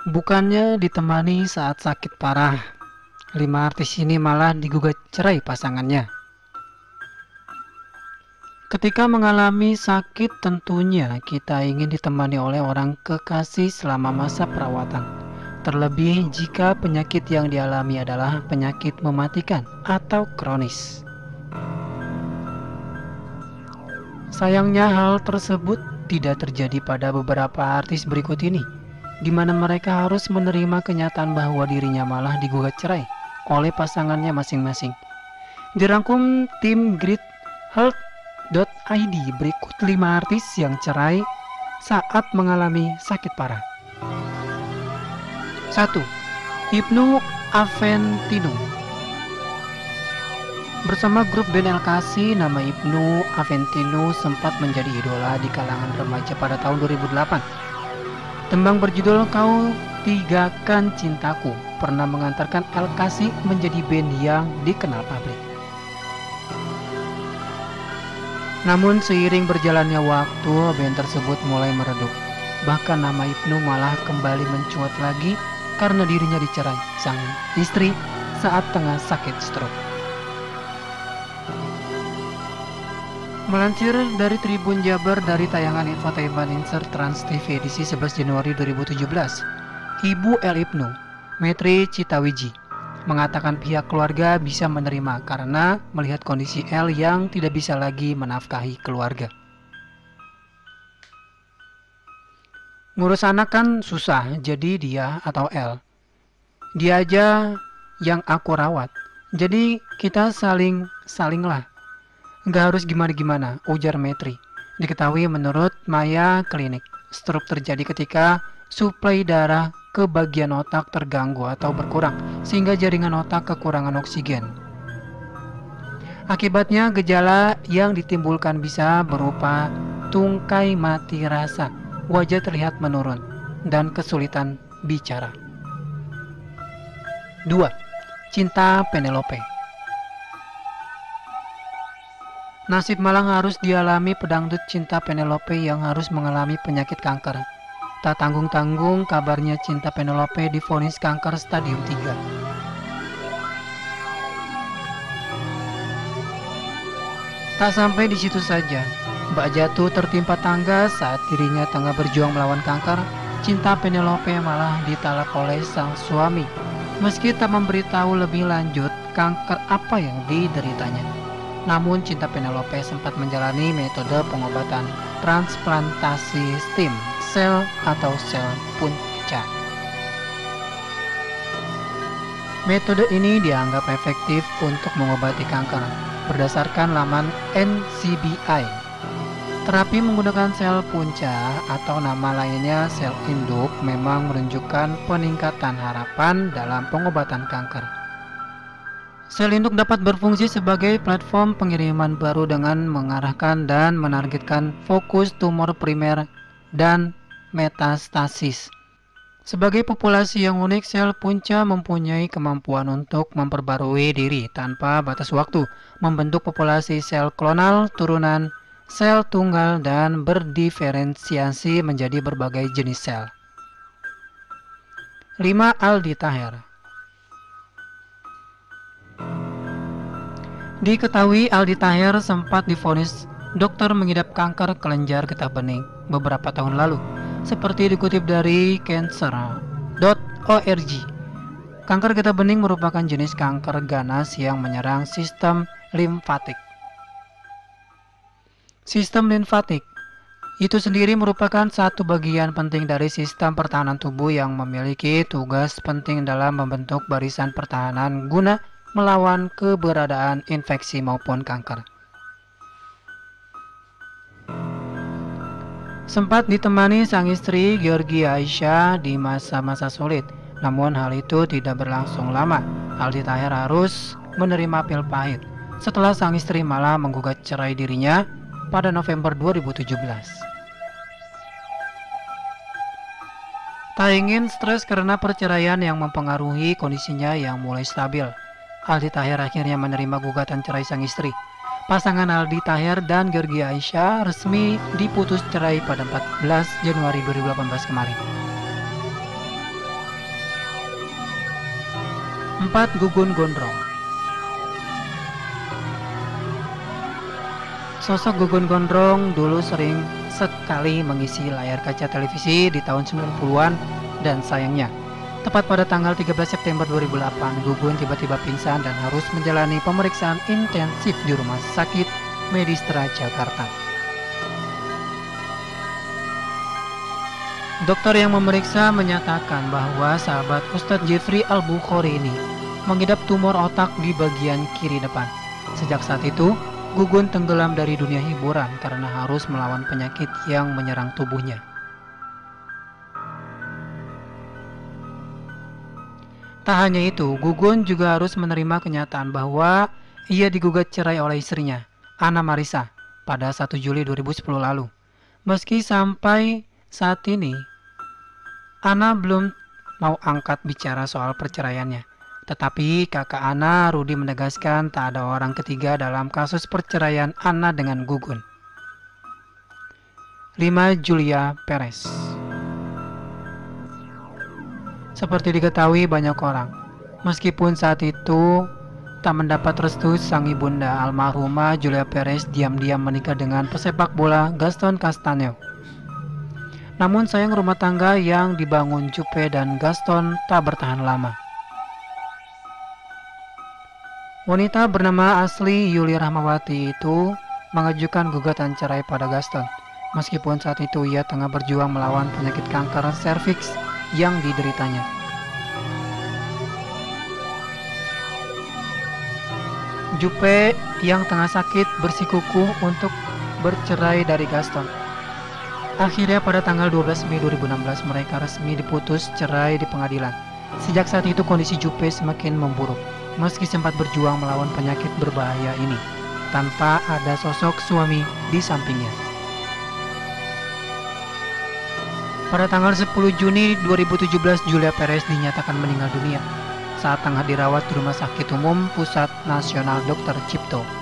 Bukannya ditemani saat sakit parah, 5 artis ini malah digugat cerai pasangannya. Ketika mengalami sakit, tentunya kita ingin ditemani oleh orang kekasih selama masa perawatan. Terlebih jika penyakit yang dialami adalah penyakit mematikan atau kronis. Sayangnya hal tersebut tidak terjadi pada beberapa artis berikut ini, di mana mereka harus menerima kenyataan bahwa dirinya malah digugat cerai oleh pasangannya masing-masing. Dirangkum tim GreatHealth.id, berikut 5 artis yang cerai saat mengalami sakit parah. 1. Ibnu Aventino. Bersama grup band LKC, nama Ibnu Aventino sempat menjadi idola di kalangan remaja pada tahun 2008. Tembang berjudul Kau Tigakan Cintaku pernah mengantarkan LKC menjadi band yang dikenal publik. Namun seiring berjalannya waktu, band tersebut mulai meredup. Bahkan nama Ibnu malah kembali mencuat lagi karena dirinya dicerai sang istri saat tengah sakit stroke. Melansir dari Tribun Jabar dari tayangan Infotainment Insert Trans TV edisi 11 Januari 2017, Ibu El Ibnu, Metri Citawiji, mengatakan pihak keluarga bisa menerima karena melihat kondisi El yang tidak bisa lagi menafkahi keluarga. Ngurus anak kan susah, jadi dia atau El, dia aja yang aku rawat, jadi kita salinglah. Nggak harus gimana-gimana, ujar Metri. Diketahui menurut Maya Klinik, stroke terjadi ketika suplai darah ke bagian otak terganggu atau berkurang, sehingga jaringan otak kekurangan oksigen. Akibatnya gejala yang ditimbulkan bisa berupa tungkai mati rasa, wajah terlihat menurun, dan kesulitan bicara. 2. Cinta Penelope. Nasib malang harus dialami pedangdut cinta Penelope yang harus mengalami penyakit kanker. Tak tanggung-tanggung kabarnya cinta Penelope divonis kanker stadium 3. Tak sampai di situ saja, Mbak jatuh tertimpa tangga saat dirinya tengah berjuang melawan kanker. Cinta Penelope malah ditalak oleh sang suami, meski tak memberitahu lebih lanjut kanker apa yang dideritanya. Namun cinta Penelope sempat menjalani metode pengobatan transplantasi stem sel atau sel punca. Metode ini dianggap efektif untuk mengobati kanker. Berdasarkan laman NCBI, terapi menggunakan sel punca atau nama lainnya sel induk memang menunjukkan peningkatan harapan dalam pengobatan kanker. Sel induk dapat berfungsi sebagai platform pengiriman baru dengan mengarahkan dan menargetkan fokus tumor primer dan metastasis. Sebagai populasi yang unik, sel punca mempunyai kemampuan untuk memperbarui diri tanpa batas waktu, membentuk populasi sel klonal, turunan, sel tunggal, dan berdiferensiasi menjadi berbagai jenis sel. 5. Aldi Taher. Diketahui Aldi Taher sempat divonis dokter mengidap kanker kelenjar getah bening beberapa tahun lalu. Seperti dikutip dari cancer.org, kanker getah bening merupakan jenis kanker ganas yang menyerang sistem limfatik. Sistem limfatik itu sendiri merupakan satu bagian penting dari sistem pertahanan tubuh yang memiliki tugas penting dalam membentuk barisan pertahanan guna melawan keberadaan infeksi maupun kanker. Sempat ditemani sang istri Georgie Aisyah di masa-masa sulit, namun hal itu tidak berlangsung lama. Aldi Taher harus menerima pil pahit setelah sang istri malah menggugat cerai dirinya pada November 2017. Tak ingin stres karena perceraian yang mempengaruhi kondisinya yang mulai stabil, Aldi Taher akhirnya menerima gugatan cerai sang istri. Pasangan Aldi Taher dan Georgie Aisyah resmi diputus cerai pada 14 Januari 2018 kemarin. 4. Gugun Gondrong. Sosok Gugun Gondrong dulu sering sekali mengisi layar kaca televisi di tahun 90-an dan sayangnya tepat pada tanggal 13 September 2008 Gugun tiba-tiba pingsan dan harus menjalani pemeriksaan intensif di Rumah Sakit Medistra Jakarta. Dokter yang memeriksa menyatakan bahwa sahabat Ustadz Jeffrey Al-Bukhari ini mengidap tumor otak di bagian kiri depan. Sejak saat itu, Gugun tenggelam dari dunia hiburan karena harus melawan penyakit yang menyerang tubuhnya. Tak hanya itu, Gugun juga harus menerima kenyataan bahwa ia digugat cerai oleh istrinya, Ana Marisa, pada 1 Juli 2010 lalu. Meski sampai saat ini, Ana belum mau angkat bicara soal perceraiannya. Tetapi kakak Ana, Rudi, menegaskan tak ada orang ketiga dalam kasus perceraian Ana dengan Gugun. 5. Julia Perez. Seperti diketahui banyak orang, meskipun saat itu tak mendapat restu sang ibunda, almarhumah Julia Perez diam-diam menikah dengan pesepak bola Gaston Castaño. Namun sayang rumah tangga yang dibangun Juppe dan Gaston tak bertahan lama. Wanita bernama asli Yuli Rahmawati itu mengajukan gugatan cerai pada Gaston, meskipun saat itu ia tengah berjuang melawan penyakit kanker serviks yang dideritanya. Juppe yang tengah sakit bersikukuh untuk bercerai dari Gaston. Akhirnya pada tanggal 12 Mei 2016 mereka resmi diputus cerai di pengadilan. Sejak saat itu kondisi Juppe semakin memburuk, meski sempat berjuang melawan penyakit berbahaya ini, tanpa ada sosok suami di sampingnya. Pada tanggal 10 Juni 2017 Julia Perez dinyatakan meninggal dunia saat tengah dirawat di Rumah Sakit Umum Pusat Nasional Dr. Cipto.